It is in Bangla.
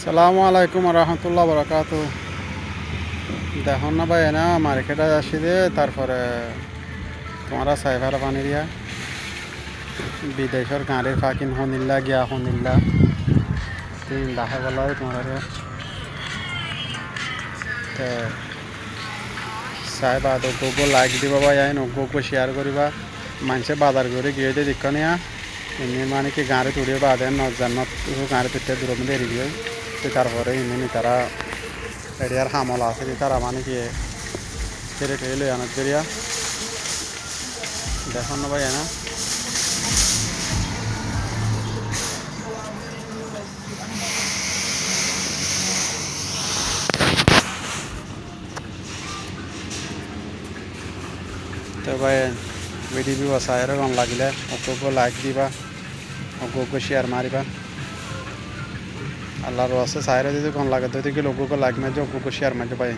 সালামু আলাইকুম রহমতুল্লাহ বরকাত। দেখুন না ভাই না মার্কেটে আসি দে তারপরে তোমরা সাইফার পানি দিয়া বিদেশের গাড়ির ফাঁকিন শুনিল্লা গিয়া শুনিল্লা তিন দেখা গেল তোমার চাইবা তো গোগো লাইক দিবা বা আইন গোগো শেয়ার করিবা মানুষে বাজার করে গিয়ে দিয়ে দীক্ষা নিয়া এমনি মানে কি গাড়ি তুড়িয়ে বাদে নজানত গাড়ি তুলতে দূর মধ্যে এড়ি গিয়ে তারপরে এমনি তারা এরিয়ার হামল আছে তারা মানে কি ছেড়ে ঠেলে লই আনার জরিয়া দেখুন না ভাই না তো ভাই ভিডিও চাই এরকম লাগিলে অগ্গো লাইক দিবা অগ্গো শেয়ার মারিবা আল্লাহর আছে চাইরে যদি কোন লাগে তো লোক লাইক মারছে অগ্গো শেয়ার মারছে ভাই।